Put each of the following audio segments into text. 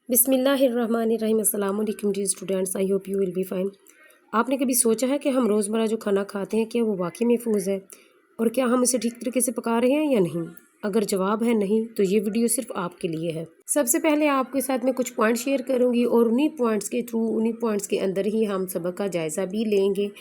बिस्मिल्लाहिर्रहमानिर्रहीम। अस्सलाम वालेकुम dear students, I hope you will be fine. आपने कभी सोचा है कि हम रोज़मर्रा जो खाना खाते हैं क्या वो वाकई महफूज है और क्या हम उसे ठीक तरीके से पका रहे हैं या नहीं? अगर जवाब है नहीं तो ये वीडियो सिर्फ आपके लिए है। सबसे पहले आपके साथ मैं कुछ पॉइंट शेयर करूंगी और उन्हीं पॉइंट्स के थ्रू उन्हीं पॉइंट्स के अंदर ही हम सबक का जायज़ा भी लेंगे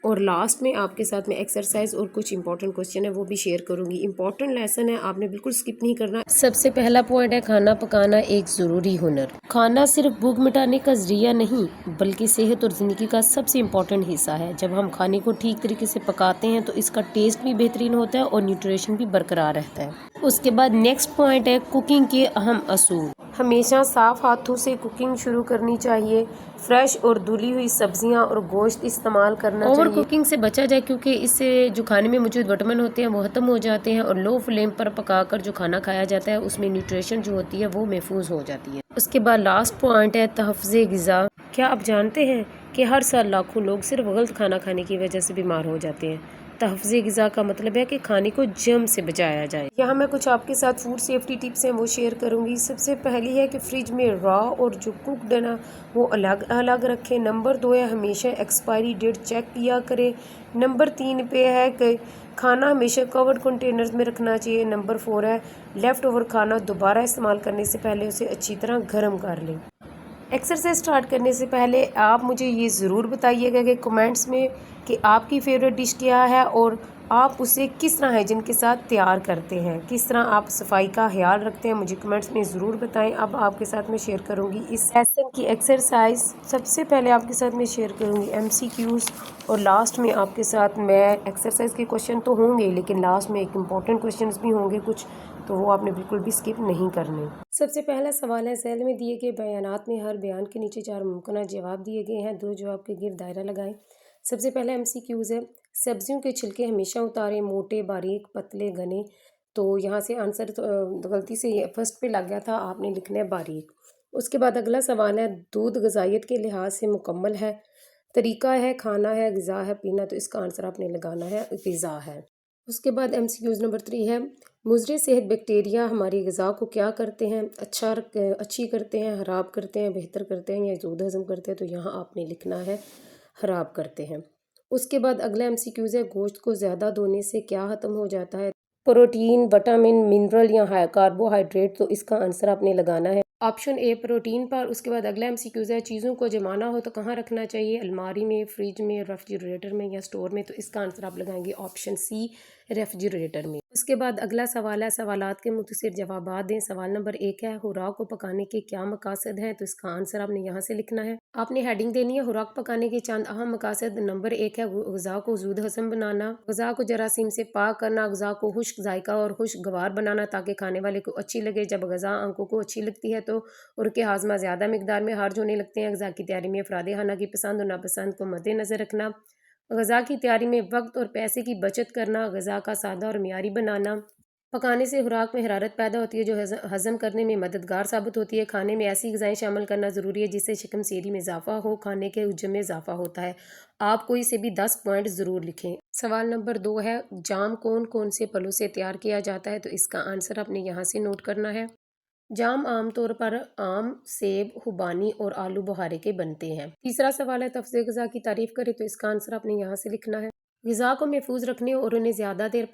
और लास्ट में आपके साथ में एक्सरसाइज और कुछ इंपॉर्टेंट क्वेश्चन है वो भी शेयर करूंगी। इंपॉर्टेंट लेसन है, आपने बिल्कुल स्किप नहीं करना। सबसे पहला पॉइंट है खाना पकाना एक ज़रूरी हुनर। खाना सिर्फ भूख मिटाने का जरिया नहीं बल्कि सेहत और ज़िंदगी का सबसे इम्पोर्टेंट हिस्सा है। जब हम खाने को ठीक तरीके से पकाते हैं तो इसका टेस्ट भी बेहतरीन होता है और न्यूट्रिशन भी बरकरार रहता है। उसके बाद नेक्स्ट पॉइंट है कुकिंग के अहम असूल। हमेशा साफ हाथों से कुकिंग शुरू करनी चाहिए। फ्रेश और धुली हुई सब्जियां और गोश्त इस्तेमाल करना चाहिए। ओवर कुकिंग से बचा जाए क्योंकि इससे जो खाने में मौजूद विटामिन होते हैं वो खत्म हो जाते हैं और लो फ्लेम पर पकाकर जो खाना खाया जाता है उसमें न्यूट्रिशन जो होती है वो महफूज हो जाती है। उसके बाद लास्ट पॉइंट है तहफ़्ज़े ग़िज़ा। क्या आप जानते हैं कि हर साल लाखों लोग सिर्फ गलत खाना खाने की वजह से बीमार हो जाते हैं? तहफ़्ज़े ग़िज़ा का मतलब है कि खाने को जर्म से बचाया जाए। यहाँ मैं कुछ आपके साथ फूड सेफ्टी टिप्स हैं वो शेयर करूँगी। सबसे पहली है कि फ्रिज में रॉ और जो कुकड है ना वो अलग अलग रखें। नंबर 2 है हमेशा एक्सपायरी डेट चेक किया करें। नंबर 3 पे है कि खाना हमेशा कवर्ड कंटेनर्स में रखना चाहिए। नंबर 4 है लेफ़्ट ओवर खाना दोबारा इस्तेमाल करने से पहले उसे अच्छी तरह गर्म कर लें। एक्सरसाइज स्टार्ट करने से पहले आप मुझे ये ज़रूर बताइएगा कि कमेंट्स में कि आपकी फेवरेट डिश क्या है और आप उसे किस तरह हाइजीन के साथ तैयार करते हैं, किस तरह आप सफाई का ख्याल रखते हैं, मुझे कमेंट्स में ज़रूर बताएं। अब आपके साथ मैं शेयर करूंगी इस लेसन की एक्सरसाइज। सबसे पहले आपके साथ मैं शेयर करूंगी एमसीक्यूज़ और लास्ट में आपके साथ मैं एक्सरसाइज के क्वेश्चन तो होंगे लेकिन लास्ट में एक इम्पॉर्टेंट क्वेश्चन भी होंगे कुछ, तो वो आपने बिल्कुल भी स्किप नहीं करने। सबसे पहला सवाल है सेल में दिए गए बयानात में हर बयान के नीचे 4 मुमकिन जवाब दिए गए हैं। 2 जवाब के गिर्द दायरा लगाएं। सबसे पहला एमसीक्यूज़ है सब्जियों के छिलके हमेशा उतारें, मोटे बारीक पतले घने। तो यहाँ से आंसर तो गलती से ये फर्स्ट पे लग गया था, आपने लिखना है बारीक। उसके बाद अगला सवाल है दूध ग़िज़ाइयत के लिहाज से मुकम्मल है। तरीका है खाना है ग़िज़ा है पीना, तो इसका आंसर आपने लगाना है ग़िज़ा है। उसके बाद एमसीक्यूज़ नंबर 3 है मुज़र सेहत बैक्टीरिया हमारी ग़िज़ा को क्या करते हैं? अच्छी करते हैं, ख़राब करते हैं, बेहतर करते हैं या दूध हज़म करते हैं? तो यहाँ आपने लिखना है ख़राब करते हैं। उसके बाद अगला एमसीक्यूज़ है गोश्त को ज़्यादा धोने से क्या ख़त्म हो जाता है? प्रोटीन, विटामिन, मिनरल या हाई कार्बोहाइड्रेट, तो इसका आंसर आपने लगाना है ऑप्शन ए प्रोटीन पर। उसके बाद अगला एमसीक्यूज़ है चीज़ों को जमाना हो तो कहाँ रखना चाहिए? अलमारी में, फ्रिज में, रेफ्रिजरेटर में या स्टोर में? तो इसका आंसर आप लगाएंगे ऑप्शन सी रेफ्रिजरेटर में। उसके बाद अगला सवाल है सवालात के मुख्तसर जवाबात दें। सवाल नंबर 1 है खुराक को पकाने के क्या मकासद हैं? तो इसका आंसर आपने यहाँ से लिखना है। आपने हेडिंग देनी है खुराक पकाने के चंद अहम मकासद। नंबर 1 है ग़िज़ा को ज़ूद हज़म बनाना, ग़िज़ा को जरासीम से पाक करना, ग़िज़ा को खुश्क जायका और खुशगवार बनाना ताकि खाने वाले को अच्छी लगे। जब ग़िज़ा आंखों को अच्छी लगती है तो उनके हाजमा ज़्यादा मकदार में हार्ज होने लगते हैं। ग़िज़ा की तैयारी में अफराद खाना की पसंद और नापसंद को मद्देनज़र रखना, ग़िज़ा की तैयारी में वक्त और पैसे की बचत करना, ग़िज़ा का सादा और मियारी बनाना। पकाने से खुराक में हरारत पैदा होती है जो हज़म करने में मददगार साबित होती है। खाने में ऐसी ग़िज़ाएँ शामिल करना ज़रूरी है जिससे शिकम सीरी में इजाफा हो, खाने के हजम में इजाफा होता है। आप कोई से भी 10 पॉइंट ज़रूर लिखें। सवाल नंबर 2 है जाम कौन कौन से फलों से तैयार किया जाता है? तो इसका आंसर आपने यहाँ से नोट करना है। जाम आमतौर पर आम, सेब, खुबानी और आलू बुखारे के बनते हैं। तीसरा सवाल है तफ़्ज़े ग़िज़ा की तारीफ़ करें, तो इसका आंसर आपने यहाँ से लिखना है। ग़िज़ा को महफूज रखने और उन्हें ज़्यादा देर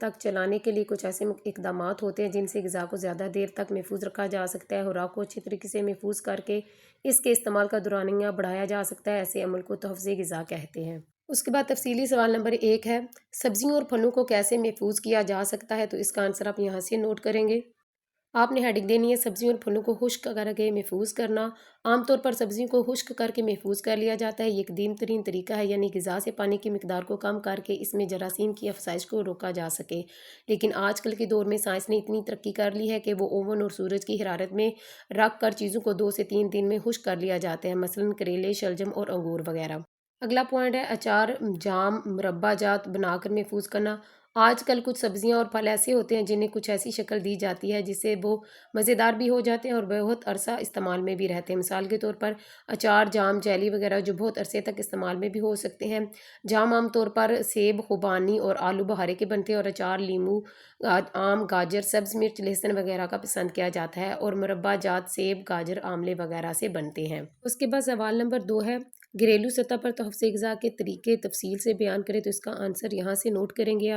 तक चलाने के लिए कुछ ऐसे इक़दामात होते हैं जिनसे ग़िज़ा को ज़्यादा देर तक महफूज रखा जा सकता है। खुराक को अच्छी तरीके से महफूज करके इसके इस्तेमाल का दौरानिया बढ़ाया जा सकता है। ऐसे अमल को तहफ़्ज़े ग़िज़ा कहते हैं। उसके बाद तफसीली सवाल नंबर 1 है सब्जियों और फलों को कैसे महफूज किया जा सकता है? तो इसका आंसर आप यहाँ से नोट करेंगे। आपने हेडिंग देनी है सब्जियों और फलों को खुश्क करके महफूज करना। आमतौर पर सब्जियों को खुश्क करके महफूज कर लिया जाता है। ये कदीम तरीन तरीका है, यानी ग़िज़ा से पानी की मिकदार को कम करके इसमें जरासीम की अफसाइश को रोका जा सके। लेकिन आजकल के दौर में साइंस ने इतनी तरक्की कर ली है कि वो ओवन और सूरज की हरारत में रख कर चीज़ों को 2 से 3 दिन में खुश्क कर लिया जाता है, मसलन करेले, शलजम और अंगूर वगैरह। अगला पॉइंट है अचार, जाम, मुरब्बा जात बनाकर महफूज करना। آج کل کچھ سبزیاں اور پھل ایسے ہوتے ہیں جنہیں کچھ ایسی شکل دی جاتی ہے جس سے وہ مزیدار بھی ہو جاتے ہیں اور بہت عرصہ استعمال میں بھی رہتے ہیں۔ مثال کے طور پر اچار، جام، جیلی وغیرہ جو بہت عرصے تک استعمال میں بھی ہو سکتے ہیں۔ جام عام طور پر سیب، خوبانی اور آلو بہارے کے بنتے ہیں، اور اچار لیموں، آم، گاجر، سبز مرچ، لہسن وغیرہ کا پسند کیا جاتا ہے، اور مربع جات سیب، گاجر، آملے وغیرہ سے بنتے ہیں۔ اس کے بعد سوال نمبر 2 ہے، گھریلو سطح پر تحفظ غذا کے طریقے تفصیل سے بیان کریں، تو اس کا آنسر یہاں سے نوٹ کریں گے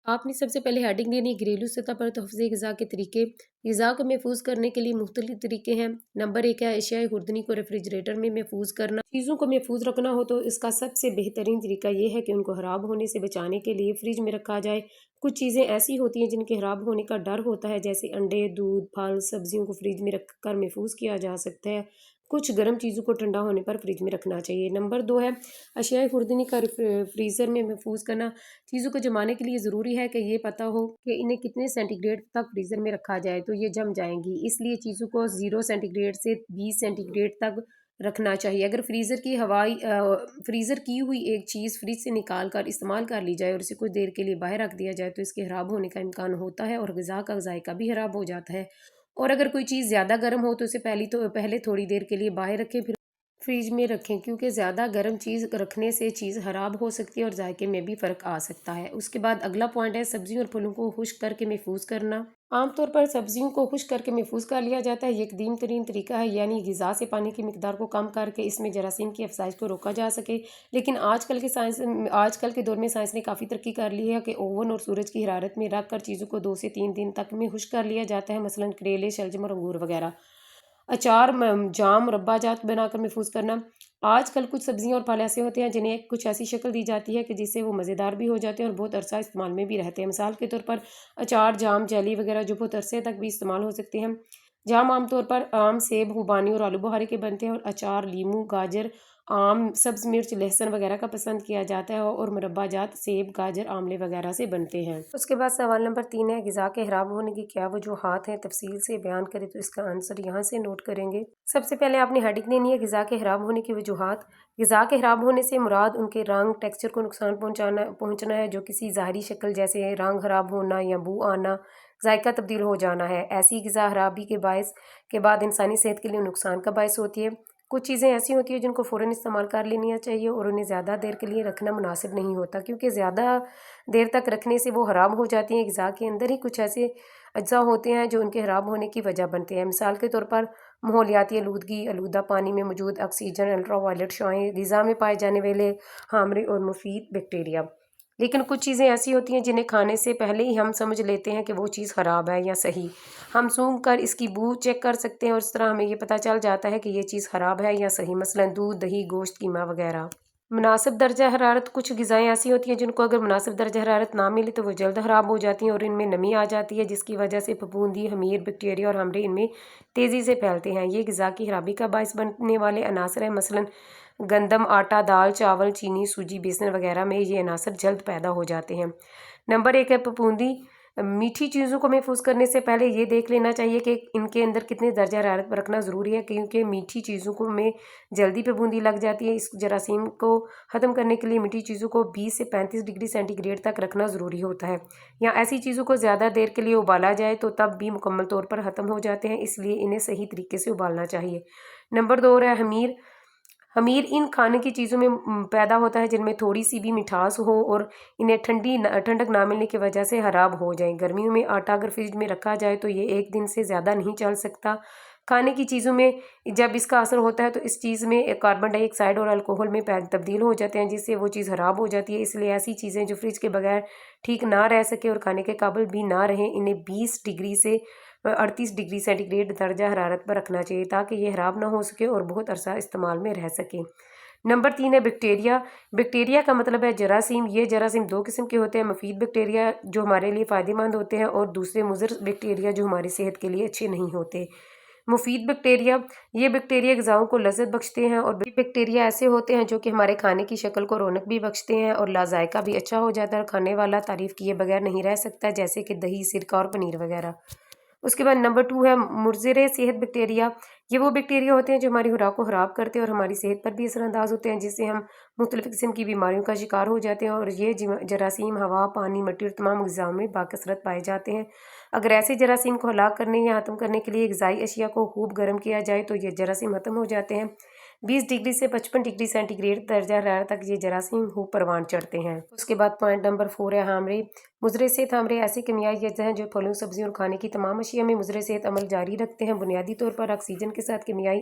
آپ نے سب سے پہلے ہیڈنگ دینی ہے گھریلو سطح پر تحفظ غذا کے طریقے۔ غذا کو محفوظ کرنے کے لیے مختلف طریقے ہیں۔ نمبر 1 ہے اشیاء خوردنی کو ریفریجریٹر میں محفوظ کرنا۔ چیزوں کو محفوظ رکھنا ہو تو اس کا سب سے بہترین طریقہ یہ ہے کہ ان کو خراب ہونے سے بچانے کے لیے فریج میں رکھا جائے۔ کچھ چیزیں ایسی ہوتی ہیں جن کے خراب ہونے کا ڈر ہوتا ہے، جیسے انڈے، دودھ، پھل، سبزیوں کو فریج میں رکھ کر محفوظ کیا جا سکتا ہے۔ کچھ گرم چیزوں کو ٹھنڈا ہونے پر فریج میں رکھنا چاہیے۔ نمبر 2 ہے اشیاء خوردنی کا فریزر میں محفوظ کرنا۔ چیزوں کو جمانے کے لیے ضروری ہے کہ یہ پتہ ہو کہ انہیں کتنے سینٹی گریڈ تک فریزر میں رکھا جائے تو یہ جم جائیں گی، اس لیے چیزوں کو 0 سینٹی گریڈ سے 20 سینٹی گریڈ تک رکھنا چاہیے۔ اگر فریزر کی ہوئی ایک چیز فریج سے نکال کر استعمال کر لی جائے اور اسے کچھ دیر کے لیے باہر رکھ دیا جائے تو اس کے خراب ہونے کا امکان ہوتا ہے اور غذا کا ذائقہ بھی خراب ہو جاتا ہے۔ اور اگر کوئی چیز زیادہ گرم ہو تو اسے پہلے تھوڑی دیر کے لیے باہر رکھیں، پھر فریج میں رکھیں، کیونکہ زیادہ گرم چیز رکھنے سے چیز خراب ہو سکتی ہے اور ذائقے میں بھی فرق آ سکتا ہے۔ اس کے بعد اگلا پوائنٹ ہے سبزیوں اور پھلوں کو خشک کر کے محفوظ کرنا۔ عام طور پر سبزیوں کو خشک کر کے محفوظ کر لیا جاتا ہے۔ یہ قدیم ترین طریقہ ہے، یعنی غذا سے پانی کی مقدار کو کم کر کے اس میں جراثیم کی افزائش کو روکا جا سکے۔ لیکن آج کل کے دور میں سائنس نے کافی ترقی کر لی ہے کہ اوون اور سورج کی حرارت میں رکھ کر چیزوں کو 2 سے 3 دن تک میں خشک کر لیا جاتا ہے، مثلاً کریلے، شلجم اور انگور وغیرہ۔ اچار، جام، مربع جات بنا کر محفوظ کرنا۔ آج کل کچھ سبزیاں اور پھل ایسے ہوتے ہیں جنہیں کچھ ایسی شکل دی جاتی ہے کہ جس سے وہ مزیدار بھی ہو جاتے ہیں اور بہت عرصہ استعمال میں بھی رہتے ہیں۔ مثال کے طور پر اچار، جام، جیلی وغیرہ جو بہت عرصے تک بھی استعمال ہو سکتے ہیں۔ جام عام طور پر آم، سیب، خوبانی اور آلو بخارے کے بنتے ہیں، اور اچار لیموں، گاجر، آم، سبز مرچ، لہسن وغیرہ کا پسند کیا جاتا ہے، اور مربع جات سیب، گاجر، آملے وغیرہ سے بنتے ہیں۔ اس کے بعد سوال نمبر 3 ہے غذا کے خراب ہونے کی کیا وجوہات ہیں، تفصیل سے بیان کریں، تو اس کا آنسر یہاں سے نوٹ کریں گے۔ سب سے پہلے آپ نے ہیڈنگ دینی ہے غذا کے خراب ہونے کی وجوہات۔ غذا کے خراب ہونے سے مراد ان کے رنگ، ٹیکسچر کو نقصان پہنچنا ہے، جو کسی ظاہری شکل جیسے رنگ خراب ہونا یا بو آنا، ذائقہ تبدیل ہو جانا ہے۔ ایسی غذا خرابی کے بعد انسانی صحت کے لیے نقصان کا باعث ہوتی ہے۔ کچھ چیزیں ایسی ہوتی ہیں جن کو فوراً استعمال کر لینی چاہیے اور انہیں زیادہ دیر کے لیے رکھنا مناسب نہیں ہوتا، کیونکہ زیادہ دیر تک رکھنے سے وہ خراب ہو جاتی ہیں۔ غذا کے اندر ہی کچھ ایسے اجزاء ہوتے ہیں جو ان کے خراب ہونے کی وجہ بنتے ہیں۔ مثال کے طور پر ماحولیاتی آلودگی، آلودہ پانی میں موجود آکسیجن، الٹرا وائلٹ شعاعیں، غذا میں پائے جانے والے حامض اور مفید بیکٹیریا۔ لیکن کچھ چیزیں ایسی ہوتی ہیں جنہیں کھانے سے پہلے ہی ہم سمجھ لیتے ہیں کہ وہ چیز خراب ہے یا صحیح۔ ہم سونگھ کر اس کی بو چیک کر سکتے ہیں اور اس طرح ہمیں یہ پتہ چل جاتا ہے کہ یہ چیز خراب ہے یا صحیح، مثلاً دودھ، دہی، گوشت، قیمہ وغیرہ۔ مناسب درجہ حرارت، کچھ غذائیں ایسی ہوتی ہیں جن کو اگر مناسب درجہ حرارت نہ ملے تو وہ جلد خراب ہو جاتی ہیں اور ان میں نمی آ جاتی ہے، جس کی وجہ سے پھپھوندی، خمیر، بیکٹیریا اور حملے ان میں تیزی سے پھیلتے ہیں۔ یہ غذا کی خرابی کا باعث بننے والے عناصر ہیں، مثلاً گندم، آٹا، دال، چاول، چینی، سوجی، بیسن وغیرہ میں یہ عناصر جلد پیدا ہو جاتے ہیں۔ نمبر 1 ہے پھپھوندی۔ میٹھی چیزوں کو محفوظ کرنے سے پہلے یہ دیکھ لینا چاہیے کہ ان کے اندر کتنے درجہ حرارت پر رکھنا ضروری ہے، کیونکہ میٹھی چیزوں میں جلدی پھپھوندی لگ جاتی ہے۔ اس جراثیم کو ختم کرنے کے لیے میٹھی چیزوں کو 20 سے 35 ڈگری سینٹی گریڈ تک رکھنا ضروری ہوتا ہے، یا ایسی چیزوں کو زیادہ دیر کے لیے ابالا جائے تو تب بھی مکمل طور پر ختم ہو جاتے ہیں، اس لیے انہیں صحیح طریقے سے ابالنا چاہیے۔ نمبر 2 ہے خمیر۔ خمیر ان کھانے کی چیزوں میں پیدا ہوتا ہے جن میں تھوڑی سی بھی مٹھاس ہو اور انہیں ٹھنڈک نہ ملنے کی وجہ سے خراب ہو جائیں۔ گرمیوں میں آٹا اگر فریج میں رکھا جائے تو یہ 1 دن سے زیادہ نہیں چل سکتا۔ کھانے کی چیزوں میں جب اس کا اثر ہوتا ہے تو اس چیز میں کاربن ڈائی آکسائڈ اور الکوہل میں تبدیل ہو جاتے ہیں، جس سے وہ چیز خراب ہو جاتی ہے۔ اس لیے ایسی چیزیں جو فریج کے بغیر ٹھیک نہ رہ سکے اور کھانے کے قابل بھی نہ رہیں، انہیں 20 ڈگری سے 38 ڈگری سینٹی گریڈ درجہ حرارت پر رکھنا چاہیے تاکہ یہ خراب نہ ہو سکے اور بہت عرصہ استعمال میں رہ سکے۔ نمبر 3 ہے بیکٹیریا۔ بیکٹیریا کا مطلب ہے جراثیم۔ یہ جراثیم 2 قسم کے ہوتے ہیں، مفید بیکٹیریا جو ہمارے لیے فائدہ مند ہوتے ہیں اور دوسرے مضر بیکٹیریا جو ہماری صحت کے لیے اچھے نہیں ہوتے۔ مفید بیکٹیریا، یہ بیکٹیریا غذاؤں کو لذت بخشتے ہیں، اور بیکٹیریا ایسے ہوتے ہیں جو کہ ہمارے کھانے کی شکل کو رونق بھی بخشتے ہیں اور ذائقہ بھی اچھا ہو جاتا ہے اور کھانے والا تعریف کیے بغیر نہیں رہ سکتا، جیسے کہ دہی، سرکہ اور پنیر وغیرہ۔ उसके बाद नंबर 2 है मुज़र सेहत बैक्टीरिया। ये वो बैक्टीरिया होते हैं जो हमारी खुराक को ख़राब करते हैं और हमारी सेहत पर भी असरअंदाज होते हैं, जिससे हम मुख्तलिफ़ किस्म की बीमारियों का शिकार हो जाते हैं। और ये जरासीम हवा, पानी, मिट्टी और तमाम ग़िज़ाओं में बाकसरत पाए जाते हैं। अगर ऐसे जरासीम को हलाक करने या ख़त्म करने के लिए ग़िज़ाई अशिया को खूब गर्म किया जाए तो ये जरासीम ख़त्म हो जाते हैं। 20 डिग्री से 55 डिग्री सेंटीग्रेड दर्जा हरारत तक ये जरासीम खूब परवान चढ़ते हैं। उसके बाद पॉइंट नंबर 4 है हामरे। मुज़र सेहत हामरे ऐसे कीमियाई अज्जा हैं जो फलों, सब्जियों और खाने की तमाम अशिया में मुज़र सेहत अमल जारी रखते हैं। बुनियादी तौर पर ऑक्सीजन के साथ कीमियाई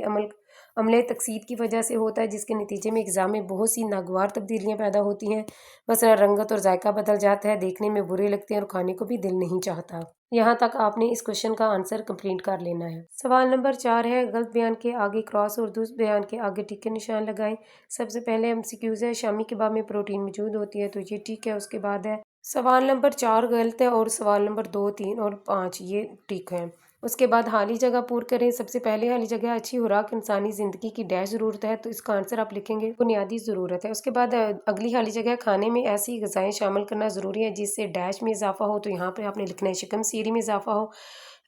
अमले तकसीद की वजह से होता है, जिसके नतीजे में ग़िज़ा में बहुत सी नागवार तब्दीलियाँ पैदा होती हैं। मसलन रंगत और जायका बदल जाता है, देखने में बुरे लगते हैं और खाने को भी दिल नहीं चाहता। यहाँ तक आपने इस क्वेश्चन का आंसर कंप्लीट कर लेना है। सवाल नंबर 4 है गलत बयान के आगे क्रॉस और दुरुस्त बयान के आगे टिक के निशान लगाएं। सबसे पहले MCQs है, शामी कबाब में प्रोटीन मौजूद होती है, तो ये ठीक है। उसके बाद है सवाल नंबर 4 गलत है और सवाल नंबर 2, 3 और 5 ये ठीक है। उसके बाद हाली जगह पूर करें। सबसे पहले हाली जगह अच्छी खुराक इंसानी ज़िंदगी की डैश ज़रूरत है, तो इसका आंसर आप लिखेंगे बुनियादी ज़रूरत है। उसके बाद अगली हाली जगह खाने में ऐसी ग़िज़ाएँ शामिल करना ज़रूरी है जिससे डैश में इजाफा हो, तो यहाँ पर आपने लिखना है शिकम सीरी में इजाफा हो।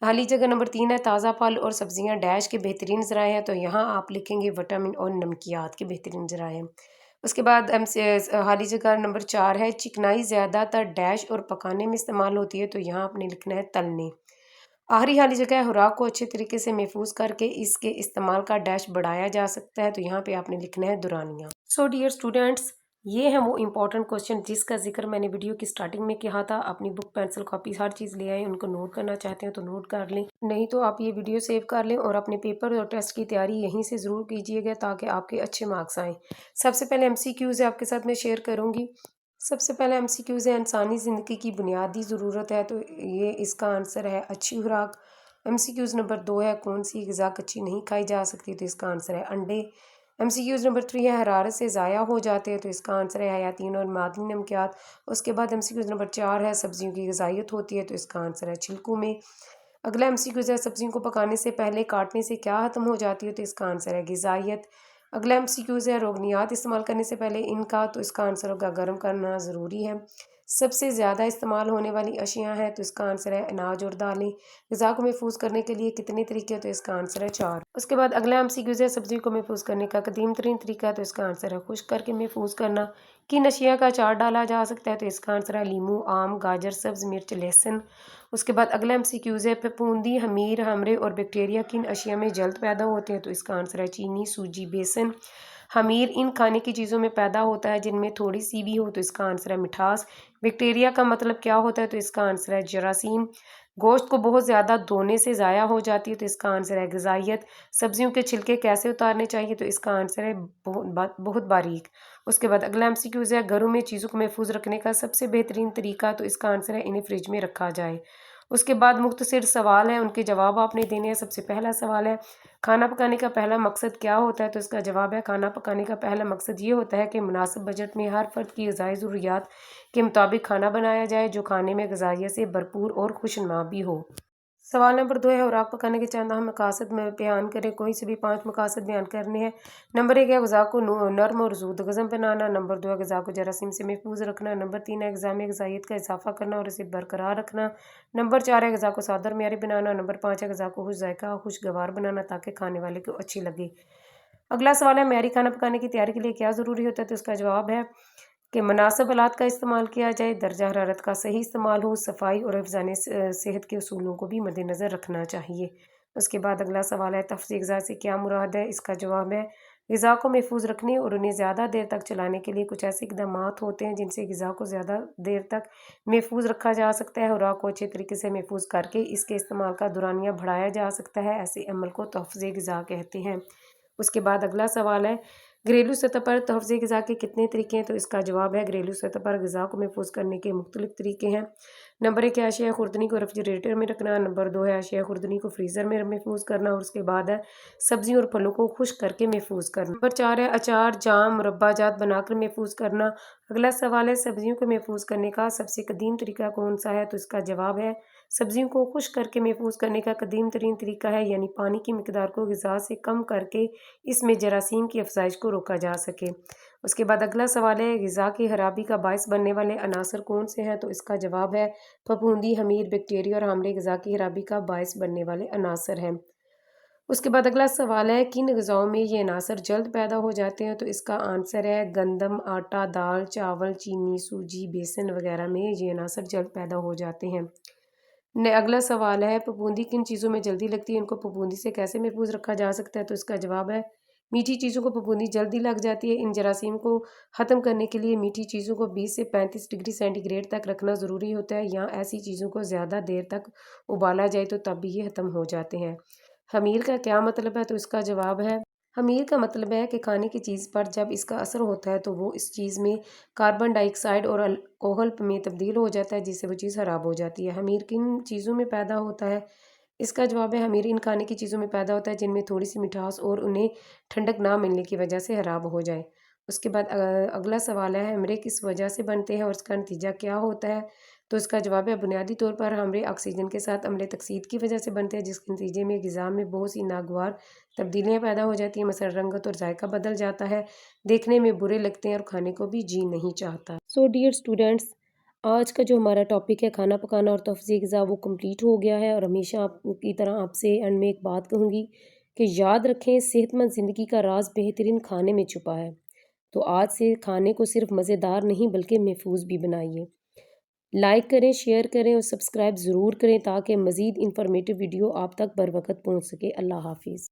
हाली जगह नंबर 3 है ताज़ा फल और सब्जियाँ डैश के बेहतरीन ज़राए हैं, तो यहाँ आप लिखेंगे विटामिन और नमकियात के बेहतरीन ज़राए हैं। उसके बाद हाली जगह नंबर 4 है चिकनाई ज़्यादातर डैश और पकाने में इस्तेमाल होती है, तो यहाँ आपने लिखना है तलने। आखिरी हाली जगह खुराक को अच्छे तरीके से महफूज करके इसके इस्तेमाल का डैश बढ़ाया जा सकता है, तो यहाँ पे आपने लिखना है दुरानियाँ। सो डियर स्टूडेंट्स, ये है वो इम्पोर्टेंट क्वेश्चन जिसका जिक्र मैंने वीडियो की स्टार्टिंग में किया था। अपनी बुक, पेंसिल, कॉपी हर चीज़ ले आए, उनको नोट करना चाहते हैं तो नोट कर लें, नहीं तो आप ये वीडियो सेव कर लें और अपने पेपर और टेस्ट की तैयारी यहीं से ज़रूर कीजिएगा ताकि आपके अच्छे मार्क्स आएँ। सबसे पहले MCQs आपके साथ मैं शेयर करूँगी। सबसे पहले MCQs है इंसानी ज़िंदगी की बुनियादी ज़रूरत है, तो ये इसका आंसर है अच्छी खुराक। MCQs नंबर 2 है कौन सी ग़िज़ा कच्ची नहीं खाई जा सकती, तो इसका आंसर है अंडे। MCQs नंबर 3 है हरारत से ज़ाया हो जाते हैं, तो इसका आंसर है हयातीन और मादनी नमकियात। उसके बाद MCQs नंबर 4 है सब्जियों की ग़िज़ाइयत होती है, तो इसका आंसर है छिलकों में। अगला MCQs है सब्जियों को पकाने से पहले काटने से क्या ख़त्म हो जाती है, तो इसका आंसर है ग़िज़ाइयत। अगला MCQs है रोगनियात इस्तेमाल करने से पहले इनका, तो इसका आंसर होगा गर्म करना ज़रूरी है। सबसे ज़्यादा इस्तेमाल होने वाली अशिया हैं, तो इसका आंसर है अनाज और दालें। ग़िज़ा को महफूज करने के लिए कितने तरीके हैं, तो इसका आंसर है 4। उसके बाद अगला MCQs है सब्ज़ी को महफूज करने का कदीम तरीन तरीका, तो इसका आंसर है खुश्क करके महफूज करना। किन अशिया का अचार डाला जा सकता है, तो इसका आंसर है लीमू, आम, गाजर, सब्ज़ मिर्च, लहसुन। उसके बाद अगला MCQs है फफूंदी, हमीर, हमरे और बैक्टीरिया किन अशिया में जल्द पैदा होते हैं, तो इसका आंसर है चीनी, सूजी, बेसन। हमीर इन खाने की चीज़ों में पैदा होता है जिनमें थोड़ी सी भी हो, तो इसका आंसर है मिठास। बैक्टीरिया का मतलब क्या होता है, तो इसका आंसर है जरासीम। गोश्त को बहुत ज़्यादा धोने से ज़ाया हो जाती है, तो इसका आंसर है ग़िज़ाइयत। सब्जियों के छिलके कैसे उतारने चाहिए, तो इसका आंसर है बहुत बारीक। उसके बाद अगला MCQs है घरों में चीज़ों को महफूज रखने का सबसे बेहतरीन तरीका, तो इसका आंसर है इन्हें फ्रिज में रखा जाए। उसके बाद मुख्तसर सवाल है, उनके जवाब आपने देने हैं। सबसे पहला सवाल है खाना पकाने का पहला मकसद क्या होता है, तो इसका जवाब है खाना पकाने का पहला मकसद ये होता है कि मुनासिब बजट में हर फर्द की ग़िज़ाई ज़रूरियात के मुताबिक खाना बनाया जाए जो खाने में ग़िज़ाइयत से भरपूर और खुशनुमा भी हो। सवाल नंबर 2 है खुराक पकाने के चंद अहम मकासद में बयान करें। कोई से भी 5 मकासद बयान करने हैं। नंबर 1 है ग़िज़ा को नर्म और ज़ूद हज़म बनाना। नंबर 2 है ग़िज़ा को जरासीम से महफूज रखना। नंबर 3 है ग़िज़ा में ग़िज़ाइयत का इजाफा करना और इसे बरकरार रखना। नंबर 4 है ग़िज़ा को सादा और मियारी बनाना। नंबर 5 है ग़िज़ा को खुश जायका और खुशगवार बनाना ताकि खाने वाले को अच्छी लगे। अगला सवाल है मियारी खाना पकाने की तैयारी के लिए क्या ज़रूरी होता है, तो इसका जवाब है कि मुनासिब आलात का इस्तेमाल किया जाए, दर्जा हरारत का सही इस्तेमाल हो, सफाई और हिफ़्ज़ाने सेहत के उसूलों को भी मद्देनज़र रखना चाहिए। उसके बाद अगला सवाल है तफ़्ज़ील ग़िज़ा से क्या मुराद है, इसका जवाब है ग़िज़ा को महफूज रखने और उन्हें ज़्यादा देर तक चलाने के लिए कुछ ऐसे इक़दामात होते हैं जिनसे ग़िज़ा को ज़्यादा देर तक महफूज रखा जा सकता है। खुराक को अच्छे तरीके से महफूज करके इसके इस्तेमाल का दुरानिया बढ़ाया जा सकता है। ऐसे अमल को तहफ़्ज़े ग़िज़ा कहते हैं। उसके बाद अगला सवाल है घरेलू सतह पर तहफ़्ज़े ग़िज़ा के कितने तरीके हैं, तो इसका जवाब है घरेलू सतह पर ग़िज़ा को महफूज करने के मुख्तलिफ तरीके हैं। नंबर 1 है अशिया खुर्दनी को रेफ्रिजरेटर में रखना। नंबर 2 है अशिया खुर्दनी को फ्रीज़र में महफूज करना और उसके बाद है सब्जियों और फलों को खुश्क करके महफूज करना। नंबर 4 है अचार, जाम, मुरब्बा जात बनाकर महफूज करना। अगला सवाल है सब्जियों को महफूज करने का सबसे कदीम तरीका कौन सा है, तो इसका जवाब है सब्जियों को खुश्क करके महफूज करने का कदीम तरीन तरीका है, यानी पानी की मिकदार को ग़िज़ा से कम करके इसमें जरासीम की अफजाइश को रोका जा सके। اس کے بعد اگلا سوال ہے غذا کی خرابی کا باعث بننے والے عناصر کون سے ہیں؟ تو اس کا جواب ہے پھپھوندی، خمیر، بیکٹیریا اور حاملے غذا کی خرابی کا باعث بننے والے عناصر ہیں۔ اس کے بعد اگلا سوال ہے کن غذاؤں میں یہ عناصر جلد پیدا ہو جاتے ہیں؟ تو اس کا آنسر ہے گندم، آٹا، دال، چاول، چینی، سوجی، بیسن وغیرہ میں یہ عناصر جلد پیدا ہو جاتے ہیں۔ اگلا سوال ہے پھپھوندی کن چیزوں میں جلدی لگتی ہے؟ ان کو پھپھوندی سے کیسے محفوظ رکھا جا سکتا ہے؟ تو اس کا جواب ہے میٹھی چیزوں کو پھپھوندی جلدی لگ جاتی ہے۔ ان جراثیم کو ختم کرنے کے لیے میٹھی چیزوں کو 20 سے 35 ڈگری سینٹی گریڈ تک رکھنا ضروری ہوتا ہے، یا ایسی چیزوں کو زیادہ دیر تک ابالا جائے تو تب بھی یہ ختم ہو جاتے ہیں۔ خمیر کا کیا مطلب ہے؟ تو اس کا جواب ہے خمیر کا مطلب ہے کہ کھانے کی چیز پر جب اس کا اثر ہوتا ہے تو وہ اس چیز میں کاربن ڈائی آکسائڈ اور الکوہل میں تبدیل ہو جاتا ہے، جس سے وہ چیز خراب ہو جاتی ہے۔ خمیر کن چیزوں میں پیدا ہوتا ہے؟ اس کا جواب ہے خمیر ان کھانے کی چیزوں میں پیدا ہوتا ہے جن میں تھوڑی سی مٹھاس اور انہیں ٹھنڈک نہ ملنے کی وجہ سے خراب ہو جائے۔ اس کے بعد اگلا سوال ہے ہمرے کس وجہ سے بنتے ہیں اور اس کا نتیجہ کیا ہوتا ہے؟ تو اس کا جواب ہے بنیادی طور پر ہمرے آکسیجن کے ساتھ عمل تکثیر کی وجہ سے بنتے ہیں، جس کے نتیجے میں غذا میں بہت سی ناگوار تبدیلیاں پیدا ہو جاتی ہیں، مثلا رنگت اور ذائقہ بدل جاتا ہے، دیکھنے میں برے لگتے ہیں اور کھانے کو بھی جی نہیں چاہتا۔ سو ڈیئر اسٹوڈینٹس، آج کا جو ہمارا ٹاپک ہے کھانا پکانا اور تفضیح غذا وہ کمپلیٹ ہو گیا ہے، اور ہمیشہ آپ کی طرح آپ سے اینڈ میں ایک بات کہوں گی کہ یاد رکھیں صحت مند زندگی کا راز بہترین کھانے میں چھپا ہے۔ تو آج سے کھانے کو صرف مزیدار نہیں بلکہ محفوظ بھی بنائیے۔ لائک کریں، شیئر کریں اور سبسکرائب ضرور کریں تاکہ مزید انفارمیٹیو ویڈیو آپ تک بر وقت پہنچ سکے۔ اللہ حافظ۔